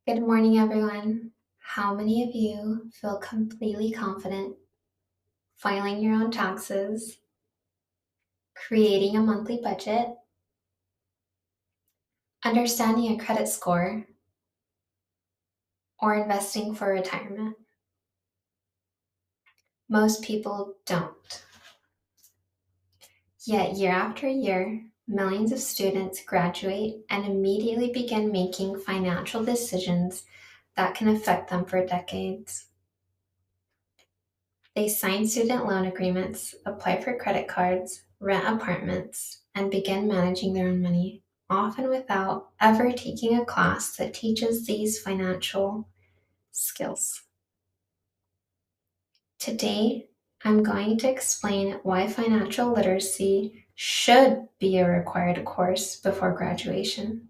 Good morning, everyone. How many of you feel completely confident filing your own taxes, creating a monthly budget, understanding a credit score, or investing for retirement? Most people don't. Yet, year after year, millions of students graduate and immediately begin making financial decisions that can affect them for decades. They sign student loan agreements, apply for credit cards, rent apartments, and begin managing their own money, often without ever taking a class that teaches these financial skills. Today, I'm going to explain why financial literacy should be a required course before graduation.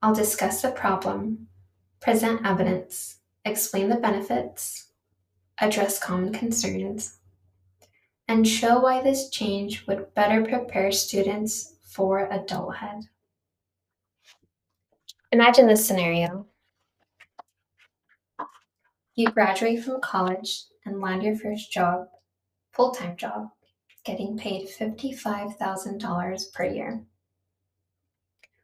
I'll discuss the problem, present evidence, explain the benefits, address common concerns, and show why this change would better prepare students for adulthood. Imagine this scenario. You graduate from college and land your first job, full-time job, getting paid $55,000 per year.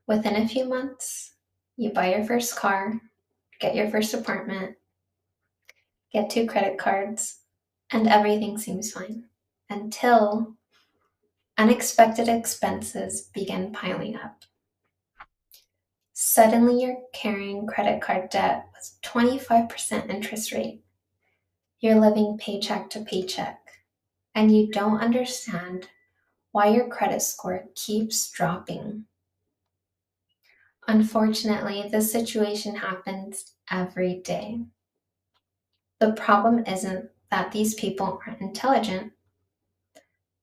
Within a few months, you buy your first car, get your first apartment, get 2 credit cards, and everything seems fine until unexpected expenses begin piling up. Suddenly, you're carrying credit card debt with 25% interest rate. You're living paycheck to paycheck, and you don't understand why your credit score keeps dropping. Unfortunately, this situation happens every day. The problem isn't that these people aren't intelligent.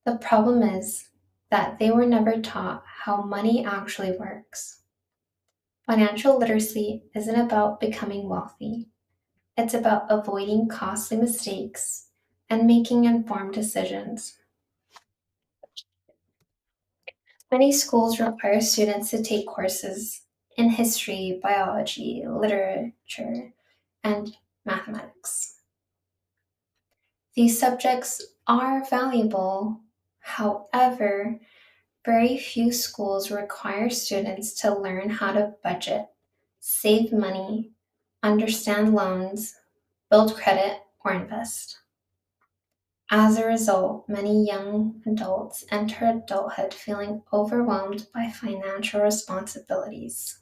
The problem is that they were never taught how money actually works. Financial literacy isn't about becoming wealthy. It's about avoiding costly mistakes and making informed decisions. Many schools require students to take courses in history, biology, literature, and mathematics. These subjects are valuable. However, very few schools require students to learn how to budget, save money, understand loans, build credit, or invest. As a result, many young adults enter adulthood feeling overwhelmed by financial responsibilities.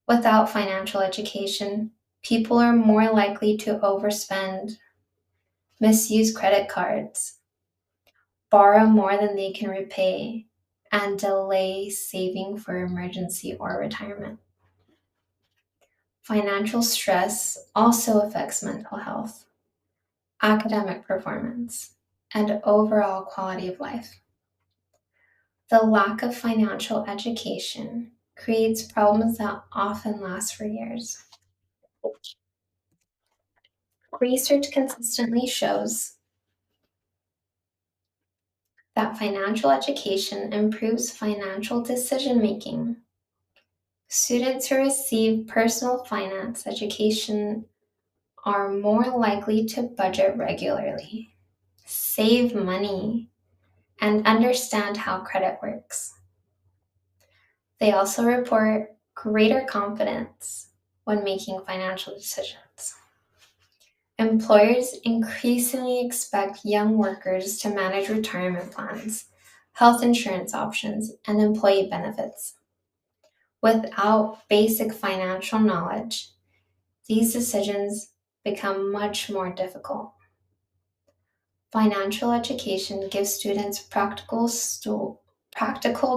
Without financial education, people are more likely to overspend, misuse credit cards, borrow more than they can repay, and delay saving for emergency or retirement. Financial stress also affects mental health, academic performance, and overall quality of life. The lack of financial education creates problems that often last for years. Research consistently shows that financial education improves financial decision making. Students who receive personal finance education are more likely to budget regularly, save money, and understand how credit works. They also report greater confidence when making financial decisions. Employers increasingly expect young workers to manage retirement plans, health insurance options, and employee benefits. Without basic financial knowledge, these decisions become much more difficult. Financial education gives students practical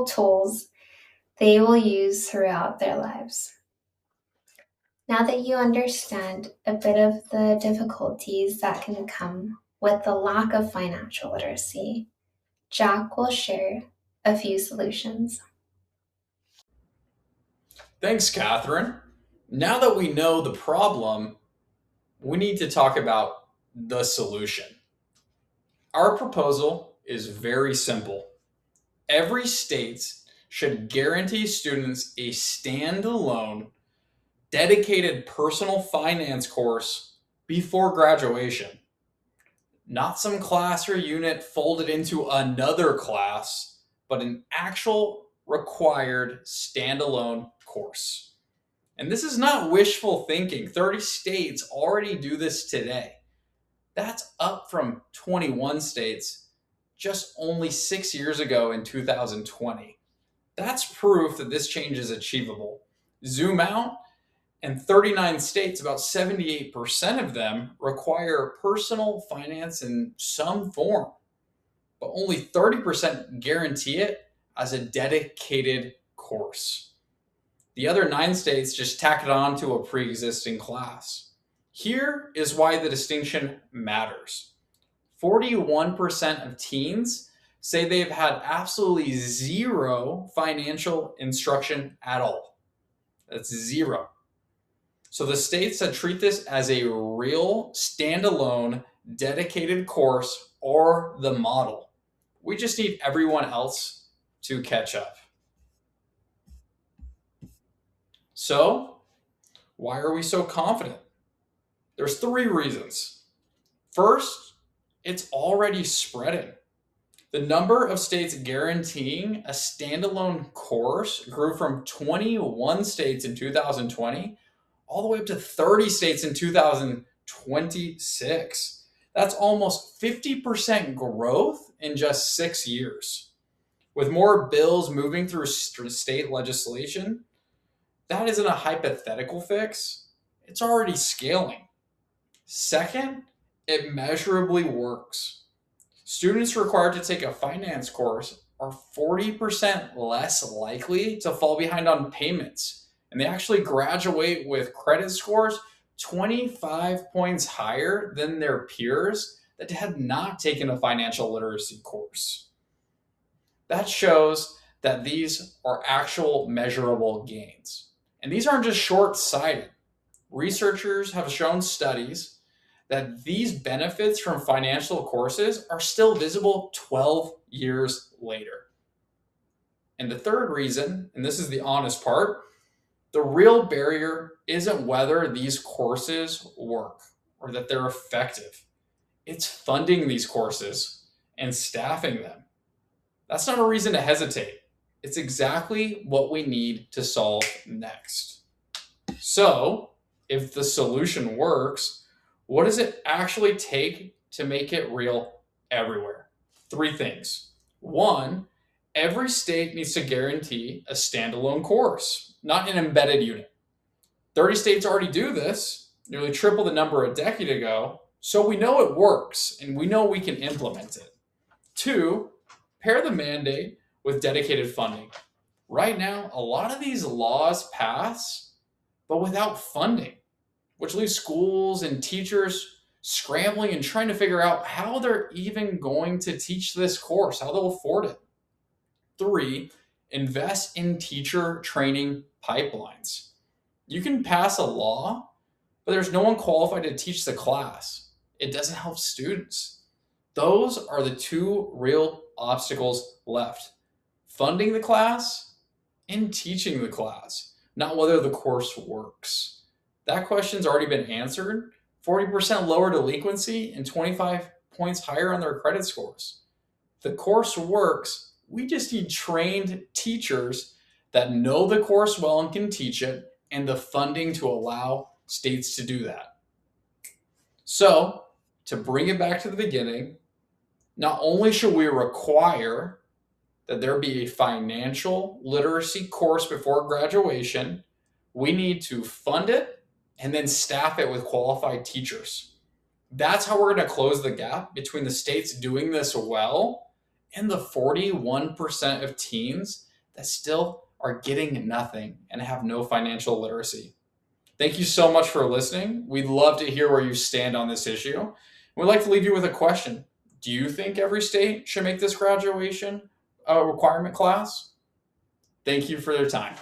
tools they will use throughout their lives. Now that you understand a bit of the difficulties that can come with the lack of financial literacy, Jack will share a few solutions. Thanks, Catherine. Now that we know the problem, we need to talk about the solution. Our proposal is very simple. Every state should guarantee students a standalone dedicated personal finance course before graduation. Not some class or unit folded into another class, but an actual required standalone course. And this is not wishful thinking. 30 states already do this today. That's up from 21 states just only 6 years ago in 2020. That's proof that this change is achievable. Zoom out, and 39 states, about 78% of them, require personal finance in some form, but only 30% guarantee it as a dedicated course. The other 9 states just tack it on to a pre-existing class. Here is why the distinction matters. 41% of teens say they've had absolutely zero financial instruction at all. That's zero. So the states that treat this as a real standalone dedicated course are the model. We just need everyone else to catch up. So, why are we so confident? There's 3 reasons. First, it's already spreading. The number of states guaranteeing a standalone course grew from 21 states in 2020 all the way up to 30 states in 2026. That's almost 50% growth in just 6 years. With more bills moving through state legislation, that isn't a hypothetical fix. It's already scaling. Second, it measurably works. Students required to take a finance course are 40% less likely to fall behind on payments, and they actually graduate with credit scores 25 points higher than their peers that had not taken a financial literacy course. That shows that these are actual measurable gains. And these aren't just short-sighted. Researchers have shown studies that these benefits from financial courses are still visible 12 years later. And the third reason, and this is the honest part, the real barrier isn't whether these courses work or that they're effective. It's funding these courses and staffing them. That's not a reason to hesitate. It's exactly what we need to solve next. So, if the solution works, what does it actually take to make it real everywhere? 3 things. 1, every state needs to guarantee a standalone course, not an embedded unit. 30 states already do this, nearly triple the number a decade ago, so we know it works and we know we can implement it. 2, pair the mandate with dedicated funding. Right now, a lot of these laws pass, but without funding, which leaves schools and teachers scrambling and trying to figure out how they're even going to teach this course, how they'll afford it. 3, invest in teacher training pipelines. You can pass a law, but there's no one qualified to teach the class. It doesn't help students. Those are the 2 real obstacles left. Funding the class and teaching the class, not whether the course works. That question's already been answered. 40% lower delinquency and 25 points higher on their credit scores. The course works. We just need trained teachers that know the course well and can teach it, and the funding to allow states to do that. So, to bring it back to the beginning, not only should we require that there be a financial literacy course before graduation, we need to fund it and then staff it with qualified teachers. That's how we're going to close the gap between the states doing this well and the 41% of teens that still are getting nothing and have no financial literacy. Thank you so much for listening. We'd love to hear where you stand on this issue. We'd like to leave you with a question. Do you think every state should make this graduation a requirement class? Thank you for your time.